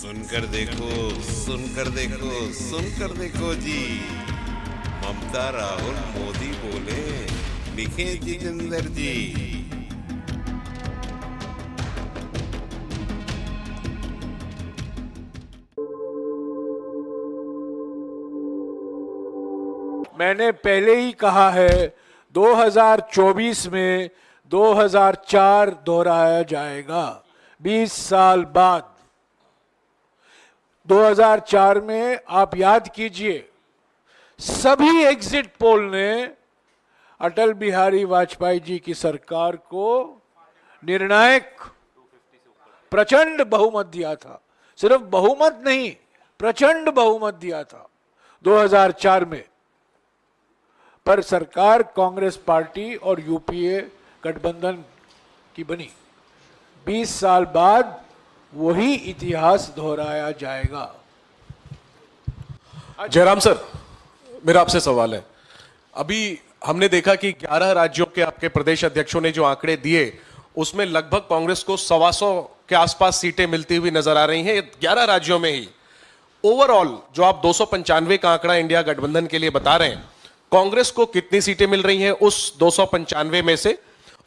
सुनकर देखो, सुनकर देखो, सुनकर देखो जी। ममता, राहुल, मोदी बोले, लिखे जितेंद्र जी। मैंने पहले ही कहा है 2024 में 2004 दोहराया जाएगा। 20 साल बाद 2004 में आप याद कीजिए, सभी एग्जिट पोल ने अटल बिहारी वाजपेयी जी की सरकार को निर्णायक प्रचंड बहुमत दिया था। सिर्फ बहुमत नहीं, प्रचंड बहुमत दिया था 2004 में। पर सरकार कांग्रेस पार्टी और यूपीए गठबंधन की बनी। 20 साल बाद वही इतिहास दोहराया जाएगा। जयराम सर, मेरा आपसे सवाल है। अभी हमने देखा कि 11 राज्यों के आपके प्रदेश अध्यक्षों ने जो आंकड़े दिए, उसमें लगभग कांग्रेस को 125 के आसपास सीटें मिलती हुई नजर आ रही हैं 11 राज्यों में ही। ओवरऑल जो आप 295 का आंकड़ा इंडिया गठबंधन के लिए बता रहे हैं, कांग्रेस को कितनी सीटें मिल रही हैं उस 295 में से?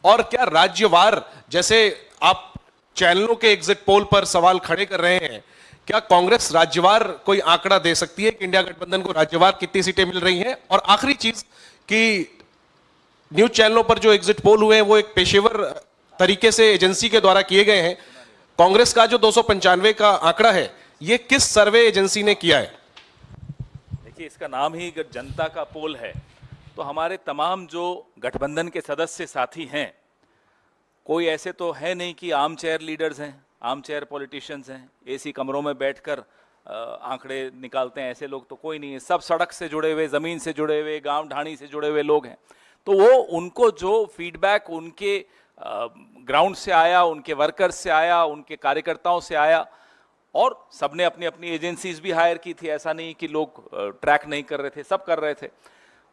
और क्या राज्यवार, जैसे आप चैनलों के एग्जिट पोल पर सवाल खड़े कर रहे हैं, क्या कांग्रेस राज्यवार कोई आंकड़ा दे सकती है कि इंडिया गठबंधन को राज्यवार कितनी सीटें मिल रही हैं? और आखिरी चीज कि न्यूज चैनलों पर जो एग्जिट पोल हुए हैं वो एक पेशेवर तरीके से एजेंसी के द्वारा किए गए हैं। कांग्रेस का जो 295 का आंकड़ा है, ये किस सर्वे एजेंसी ने किया है? देखिए, इसका नाम ही जनता का पोल है, तो हमारे तमाम जो गठबंधन के सदस्य साथी हैं, कोई ऐसे तो है नहीं कि आर्म चेयर लीडर्स हैं, आर्म चेयर पॉलिटिशियंस हैं, एसी कमरों में बैठकर आंकड़े निकालते हैं, ऐसे लोग तो कोई नहीं है। सब सड़क से जुड़े हुए, ज़मीन से जुड़े हुए, गांव ढाणी से जुड़े हुए लोग हैं। तो वो उनको जो फीडबैक उनके ग्राउंड से आया, उनके वर्कर्स से आया, उनके कार्यकर्ताओं से आया, और सबने अपनी अपनी एजेंसीज भी हायर की थी। ऐसा नहीं कि लोग ट्रैक नहीं कर रहे थे, सब कर रहे थे।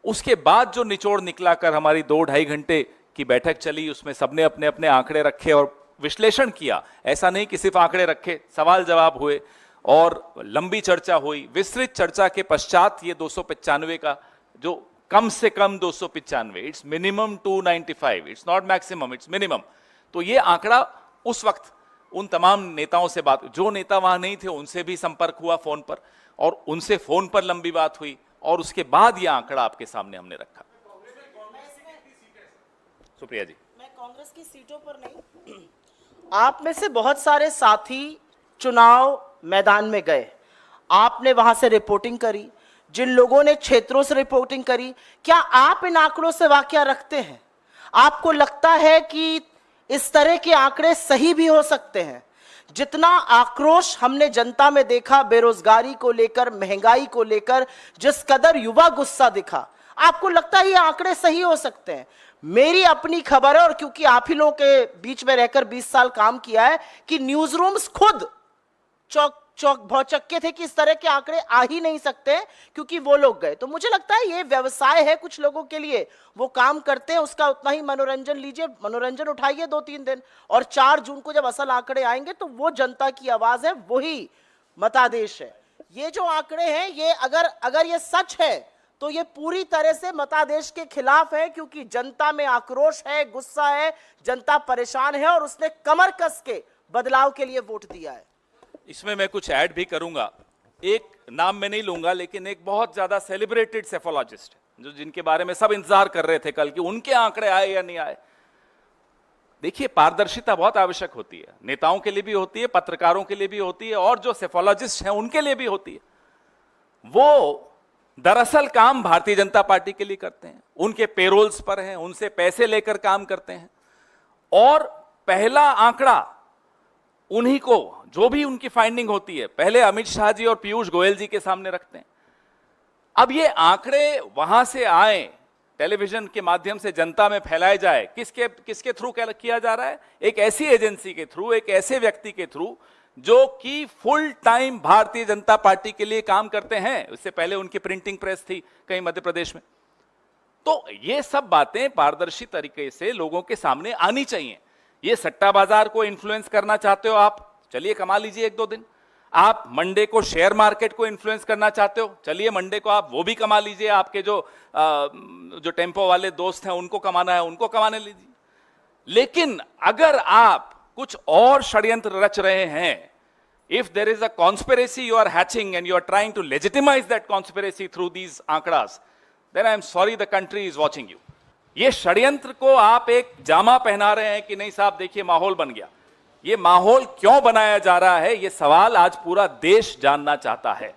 उसके बाद जो निचोड़ निकला कर हमारी 2-2.5 घंटे की बैठक चली, उसमें सबने अपने अपने आंकड़े रखे और विश्लेषण किया। ऐसा नहीं कि सिर्फ आंकड़े रखे, सवाल जवाब हुए और लंबी चर्चा हुई। विस्तृत चर्चा के पश्चात ये 295 का, जो कम से कम 295, it's minimum 295, it's not maximum, it's minimum. तो ये आंकड़ा उस वक्त उन तमाम नेताओं से बात, जो नेता वहां नहीं थे उनसे भी संपर्क हुआ फोन पर, और उनसे फोन पर लंबी बात हुई, और उसके बाद यह आंकड़ा आपके सामने हमने रखा। सुप्रिया जी, मैं कांग्रेस की सीटों पर नहीं, आप में से बहुत सारे साथी चुनाव मैदान में गए, आपने वहां से रिपोर्टिंग करी, जिन लोगों ने क्षेत्रों से रिपोर्टिंग करी, क्या आप इन आंकड़ों से वाकिया रखते हैं? आपको लगता है कि इस तरह के आंकड़े सही भी हो सकते हैं? जितना आक्रोश हमने जनता में देखा बेरोजगारी को लेकर, महंगाई को लेकर, जिस कदर युवा गुस्सा दिखा, आपको लगता है ये आंकड़े सही हो सकते हैं? मेरी अपनी खबर है, और क्योंकि आप ही लोगों के बीच में रहकर 20 साल काम किया है, कि न्यूज रूम्स खुद चौक भौचक्के थे कि इस तरह के आंकड़े आ ही नहीं सकते, क्योंकि वो लोग गए। तो मुझे लगता है ये व्यवसाय है कुछ लोगों के लिए, वो काम करते हैं, उसका उतना ही मनोरंजन लीजिए, मनोरंजन उठाइए 2-3 दिन, और 4 जून को जब असल आंकड़े आएंगे तो वो जनता की आवाज है, वही मतादेश है। ये जो आंकड़े हैं, ये अगर ये सच है तो ये पूरी तरह से मतादेश के खिलाफ है, क्योंकि जनता में आक्रोश है, गुस्सा है, जनता परेशान है, और उसने कमर कस के बदलाव के लिए वोट दिया है। इसमें मैं कुछ ऐड भी करूंगा। एक नाम मैं नहीं लूंगा, लेकिन एक बहुत ज्यादा सेलिब्रेटेड सेफोलॉजिस्ट, जो जिनके बारे में सब इंतजार कर रहे थे कल कि उनके आंकड़े आए या नहीं आए। देखिए, पारदर्शिता बहुत आवश्यक होती है, नेताओं के लिए भी होती है, पत्रकारों के लिए भी होती है, और जो सेफोलॉजिस्ट हैं उनके लिए भी होती है। वो दरअसल काम भारतीय जनता पार्टी के लिए करते हैं, उनके पेरोल्स पर हैं, उनसे पैसे लेकर काम करते हैं, और पहला आंकड़ा उन्हीं को, जो भी उनकी फाइंडिंग होती है, पहले अमित शाह जी और पीयूष गोयल जी के सामने रखते हैं। अब ये आंकड़े वहां से आए, टेलीविजन के माध्यम से जनता में फैलाए जाए, किसके थ्रू किया जा रहा है? एक ऐसी एजेंसी के थ्रू, एक ऐसे व्यक्ति के थ्रू जो कि full time Bharatiya Janata party के लिए काम करते हैं। उससे पहले उनकी प्रिंटिंग प्रेस थी कहीं मध्य प्रदेश में। तो ये सब बातें पारदर्शी तरीके से लोगों के सामने आनी चाहिए। ये सट्टा बाजार को इन्फ्लुएंस करना चाहते हो आप, चलिए कमा लीजिए 1-2 दिन। आप मंडे को शेयर मार्केट को इन्फ्लुएंस करना चाहते हो, चलिए मंडे को आप वो भी कमा लीजिए, आपके जो टेम्पो वाले दोस्त हैं उनको कमाना है उनको कमाने लीजिए। लेकिन अगर आप कुछ और षड्यंत्र रच रहे हैं, if there is a conspiracy you are hatching and you are trying to legitimize that conspiracy through these आंकड़ास, then I am sorry the country is watching you। ये षड्यंत्र को आप एक जामा पहना रहे हैं कि नहीं साहब देखिए माहौल बन गया। ये माहौल क्यों बनाया जा रहा है, ये सवाल आज पूरा देश जानना चाहता है।